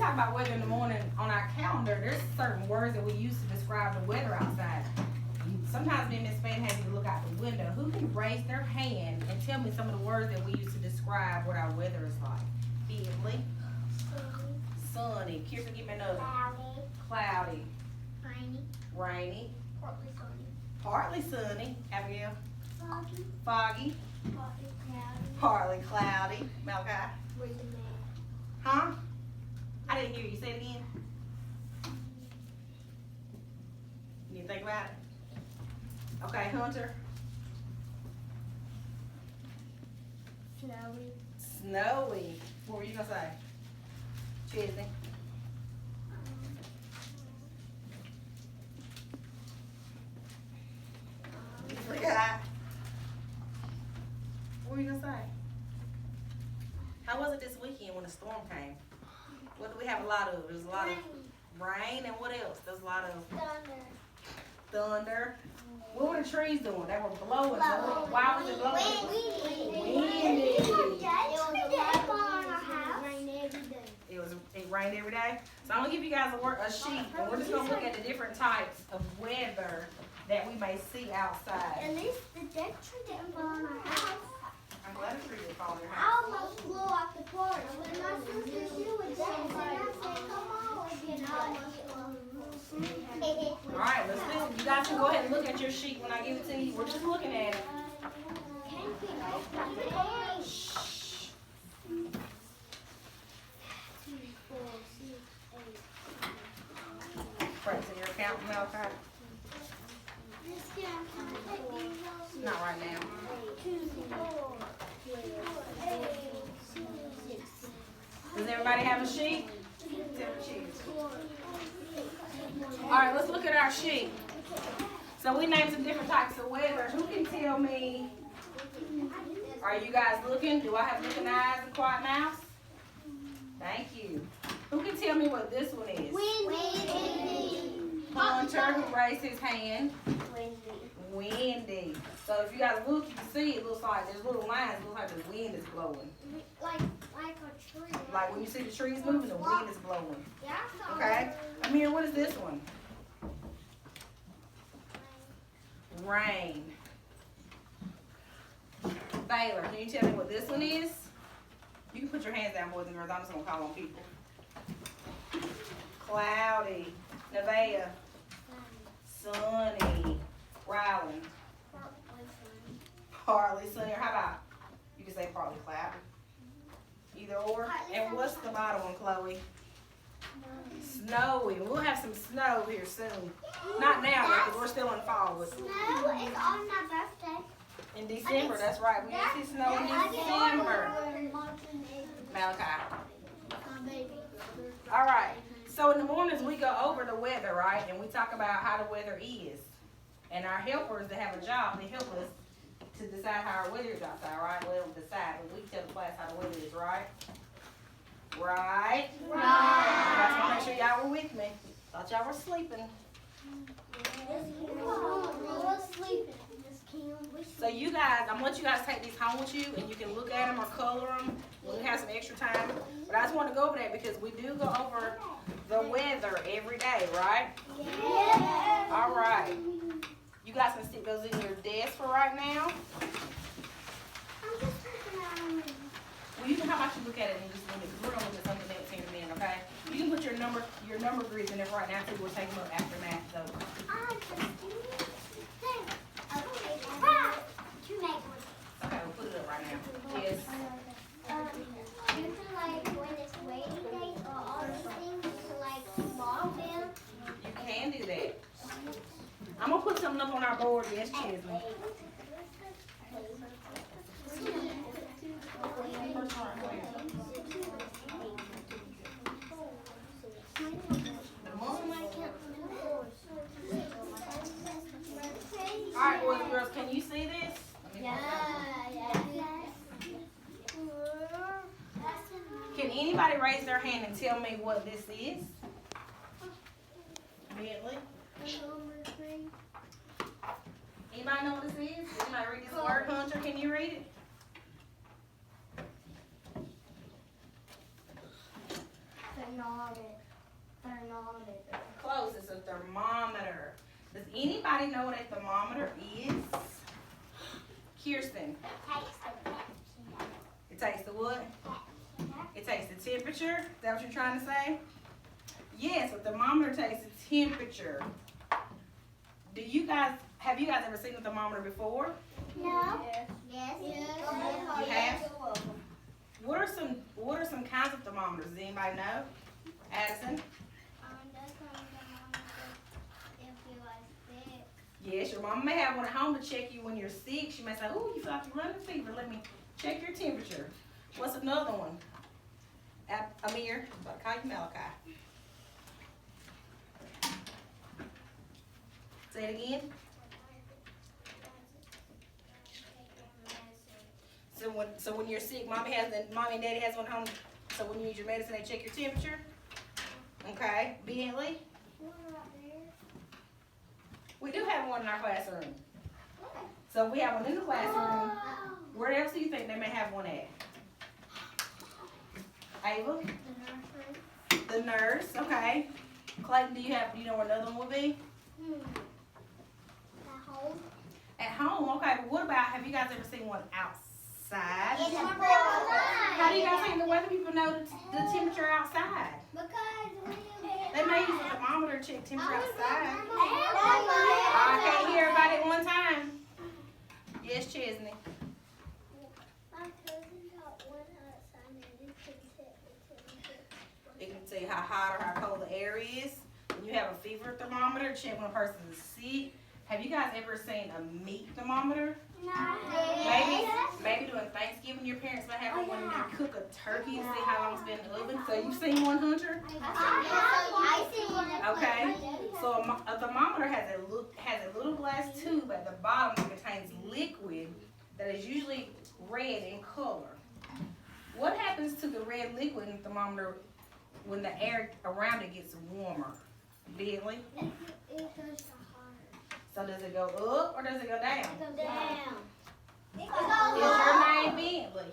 talk about weather in the morning on our calendar, there's certain words that we use to describe the weather outside. Sometimes me and Miss Fan has to look out the window. Who can raise their hand and tell me some of the words that we use to describe what our weather is like? Bentley. Sunny. Kirsten, give me another. Cloudy. Rainy. Partly sunny. Abigail. Foggy. Partly cloudy. Malachi. Huh? I didn't hear you. Say it again. You need to think about it? Okay, Hunter. Snowy. What were you going to say? Chesney. You forgot. What were you going to say? How was it this weekend when the storm came? What do we have a lot of? There's a lot of rain, and what else? There's a lot of thunder. What were the trees doing? They were blowing. Why was it blowing? Windy. It rained every day. So I'm gonna give you guys a sheet, and we're just gonna look at the different types of weather that we may see outside. At least the dead tree didn't fall on our house. I'm glad the tree didn't fall on your I house. almost blew off the porch. When my sister, she was dead, and I said, come on, and I almost All right, let's listen. You guys can go ahead and look at your sheet when I give it to you. We're just looking at it. Shh. Right, so you're counting, Malachi? Not right now. Does everybody have a sheet? All right, let's look at our sheet. So we named some different types of weather. Who can tell me? Are you guys looking? Do I have looking eyes and quiet mouths? Thank you. Who can tell me what this one is? Windy. Hunter, who raised his hand. Windy. So if you guys look, you can see it looks like there's little lines. It looks like the wind is blowing. Like a tree. Like when you see the trees moving, the wind is blowing. Yeah. Okay? Amir, what is this one? Rain. Baylor, can you tell me what this one is? You can put your hands down, boys and girls. I'm just going to call on people. Cloudy. Nevaeh. Sunny. Ryland. Partly sunny. Or how about, you can say partly cloudy. Either or. And what's the bottom one, Chloe? Snowy. We'll have some snow here soon. Not now, because we're still in fall. But Snow is on my birthday. in December, that's right. We can see snow in December. Malachi. All right. So in the mornings, we go over the weather, right? And we talk about how the weather is. And our helpers that have a job, they help us to decide how our weather is outside, right? Well, they don't decide, but we tell the class how the weather is, right? Right? Right. I just want to make sure y'all were with me. Thought y'all were sleeping. So you guys, I want you guys to take these home with you, and you can look at them or color them when we have some extra time. But I just want to go over that because we do go over the weather every day, right? Yeah. All right. You guys can stick those in your desk for right now. I'm just looking at them. Well, you can, how about you look at it and just look at it, because we're going to look at something else here in a minute, okay? You can put your number grids in there right now, too. We'll take them up after math, so. Okay, we'll put it up right now. Yes. You can, like, when it's waiting days or all these things, you can, like, log them. You can do that. I'm going to put something up on our board. Yes, Chesley. All right, boys and girls, can you see this? Yeah. Can anybody raise their hand and tell me what this is? Bentley? Anybody know what this is? Anybody read this word, Hunter? Can you read it? Thermometer. Close. It's a thermometer. Does anybody know what a thermometer is? Kirsten. It takes the what? It takes the temperature. Is that what you're trying to say? Yes, a thermometer takes the temperature. Have you guys ever seen a thermometer before? No. Yes. You have? What are some kinds of thermometers? Does anybody know? Addison? That's one thermometer if you are sick. Yes, your mama may have one at home to check you when you're sick. She may say, "Ooh, you feel like you're running fever. Let me check your temperature." What's another one? Amir, I'm about to call you Malachi. Say it again. So when you're sick, mommy and daddy has one at home. So when you need your medicine, they check your temperature. Okay, Bentley. We do have one in our classroom. So we have one in the classroom. Where else do you think they may have one at? Ava? The nurse, okay. Clayton, do you know where another one would be? At home. At home, okay. But what about, have you guys ever seen one outside? In the pool. How do you guys think the weather people know the temperature outside? Because They may use a thermometer to check temperature outside. I I can't hear everybody at one time. Yes, Chesney. My cousin got one outside and you can check the temperature. It can tell you how hot or how cold the air is. When you have a fever thermometer, check when a person is sick. Have you guys ever seen a meat thermometer? No. Maybe during Thanksgiving, your parents might have one when you cook a turkey to see how long it's been in the oven. So you've seen one, Hunter? I see one. Okay. So a thermometer has a little glass tube at the bottom that contains liquid that is usually red in color. What happens to the red liquid in the thermometer when the air around it gets warmer? Bentley? It goes higher. So does it go up or does it go down? It goes down. It Is your name Bentley?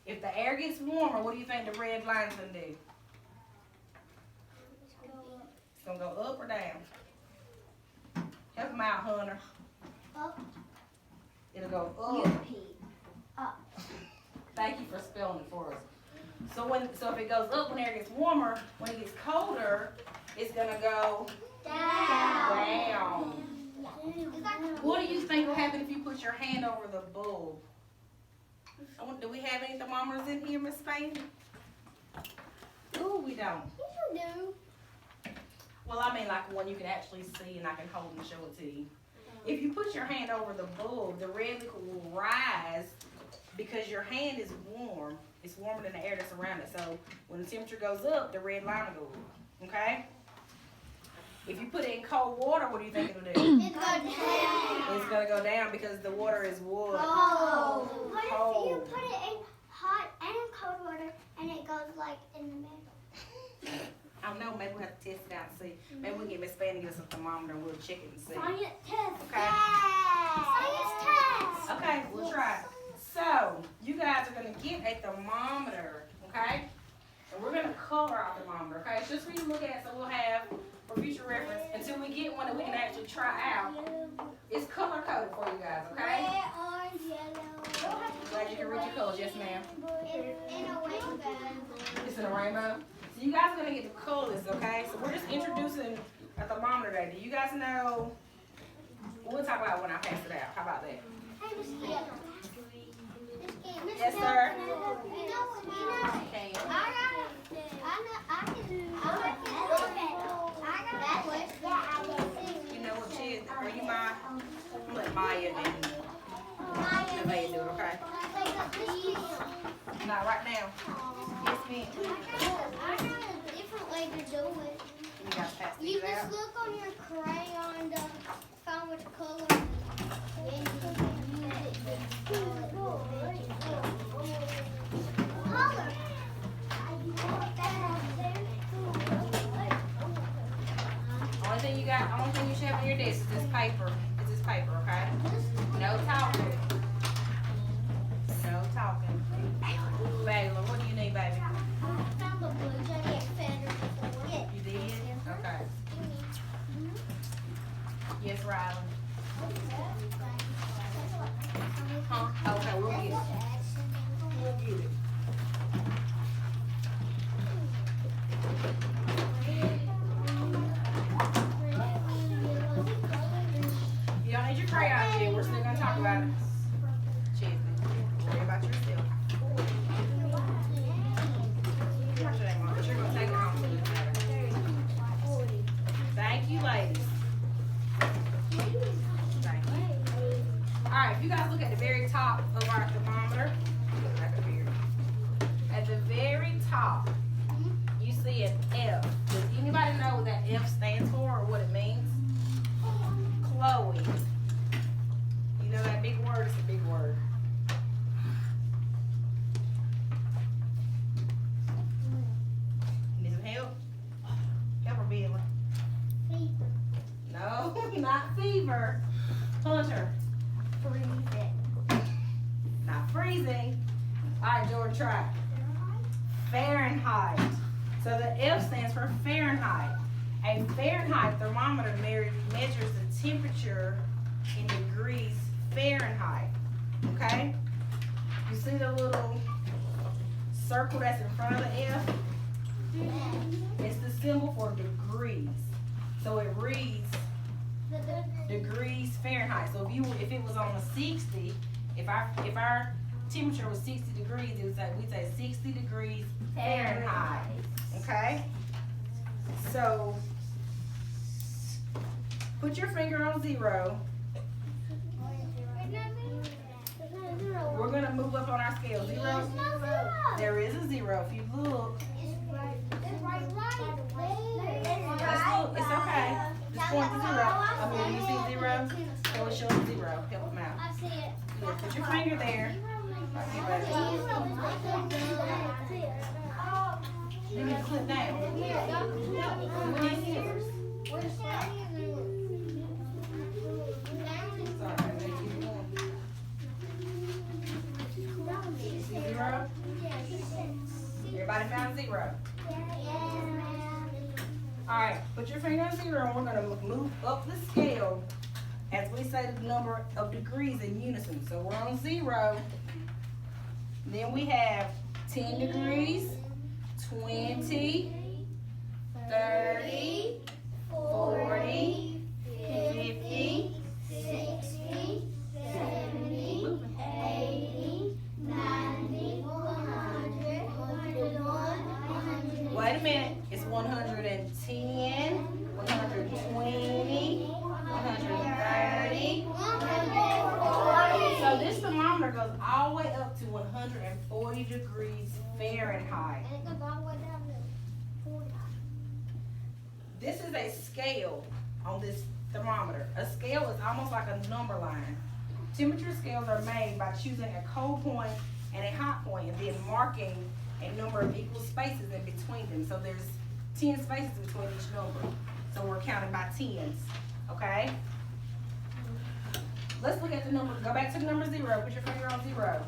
If the air gets warmer, what do you think the red line's gonna do? It's gonna go up or down? Help them out, Hunter. Up. It'll go up. Thank you for spelling it for us. So if it goes up when air gets warmer, when it gets colder, it's gonna go down. What do you think will happen if you put your hand over the bulb? Do we have any thermometers in here, Miss Spain? Ooh, we don't. Well, I mean like one you can actually see and I can hold and show it to you. If you put your hand over the bulb, the red liquid will rise because your hand is warm. It's warmer than the air that's around it. So when the temperature goes up, the red line will go up. Okay? If you put it in cold water, what do you think it'll do? It's going down. It's going to go down because the water is what? Cold. What if you Cold. put it in hot and cold water and it goes like in the middle? I don't know. Maybe we'll have to test it out and see. Maybe we'll get Miss Spain to give us a thermometer and we'll check it and see. Science test. Okay. Science test. Okay, we'll try it. So, you guys are going to get a thermometer, okay? And we're going to color our thermometer, okay? It's just for you to look at so we'll have for future reference until we get one that we can actually try out. It's color coded for you guys, okay? Red, orange, yellow. Glad you can read your colors, yes ma'am. In a rainbow. It's in a rainbow. So you guys are going to get to color this, okay? So we're just introducing a thermometer today. Do you guys know? We'll talk about it when I pass it out. How about that? Yes, sir. Okay. You know what, Chiz? Are you Maya? I'm going to let Maya and Nevaeh do it, okay? Not right now. Yes, ma'am. I got a different way to do it. You guys pass You these just out. look on your crayon to find which color. And you use it to color. Only thing you should have on your desk is this paper. Is this paper, okay? No talking. No talking. Baylor, what do you need, baby? I found the Rylan? Huh? Okay, we'll get it. We'll get it. You don't need your crayons yet. We're still gonna talk about it. Chesley, worry about yourself. Watch that, Mom, but you're gonna take it home with you. Thank you, ladies. Thank you. Alright, if you guys look at the very top of our thermometer, back up here. At the very top, you see an F. Does anybody know what that F stands for or what it means? Chloe. You know that big word? It's a big word. Need some help? Help her, Billy. No, not fever. Hunter. Not freezing. Alright, George, try. Fahrenheit. So the F stands for Fahrenheit. A Fahrenheit thermometer measures the temperature in degrees Fahrenheit. Okay? You see the little circle that's in front of the F? It's the symbol for degrees. So it reads degrees Fahrenheit. So if it was on a 60, if our temperature was 60 degrees, it would say we'd say 60 degrees Fahrenheit. Okay? So put your finger on 0. We're gonna move up on our scale. 0. There is a 0. If you look, let's look. It's okay. Just point to 0. I mean, you see 0? So it shows 0. Help them out. Yeah, put your finger there. You need to clip down. We need scissors. Sorry, I gotta keep going. 0. Everybody found 0. Alright, put your finger on 0 and we're going to move up the scale as we say the number of degrees in unison. So we're on 0. Then we have 10 degrees, 20, 30, 40, 50, 60, 70, 80, 90, 100, 101. Wait a minute. It's 110, 120, 130, 140. So this thermometer goes all the way up to 140 degrees Fahrenheit. And it goes all the way down to 40. This is a scale on this thermometer. A scale is almost like a number line. Temperature scales are made by choosing a cold point and a hot point and then marking a number of equal spaces in between them. So there's 10 spaces between each number. So we're counting by tens, okay? Let's look at the number. Go back to the number 0. Put your finger on 0.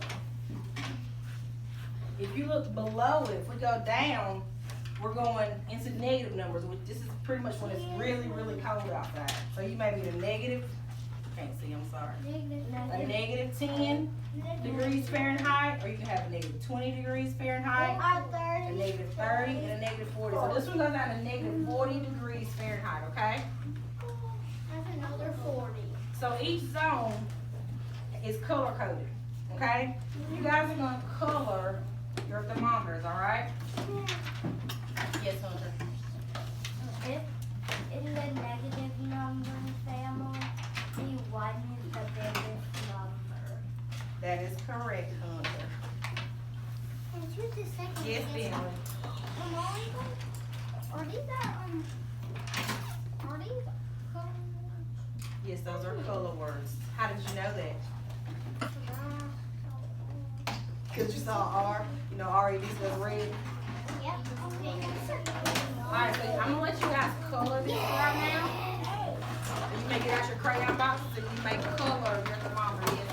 If you look below it, if we go down, we're going into negative numbers. This is pretty much when it's really, really cold outside. So you may be the negative, can't see, I'm sorry. A negative 10 degrees Fahrenheit, or you can have a negative 20 degrees Fahrenheit, a negative 30, and a negative 40. So this one goes down to negative 40 degrees Fahrenheit, okay? That's another 40. So each zone is color coded, okay? You guys are gonna color your thermometers, all right? Yes, Hunter. In the negative number family, the 1 is the biggest number. That is correct, Hunter. And choose the second. Yes, Billy. Are these color? Yes, those are color words. How did you know that? Because you saw R, you know, R-E-D spells red. Yep. Alright, so I'm gonna let you guys color this right now. You may get out your crayon boxes and you may color your thermometer.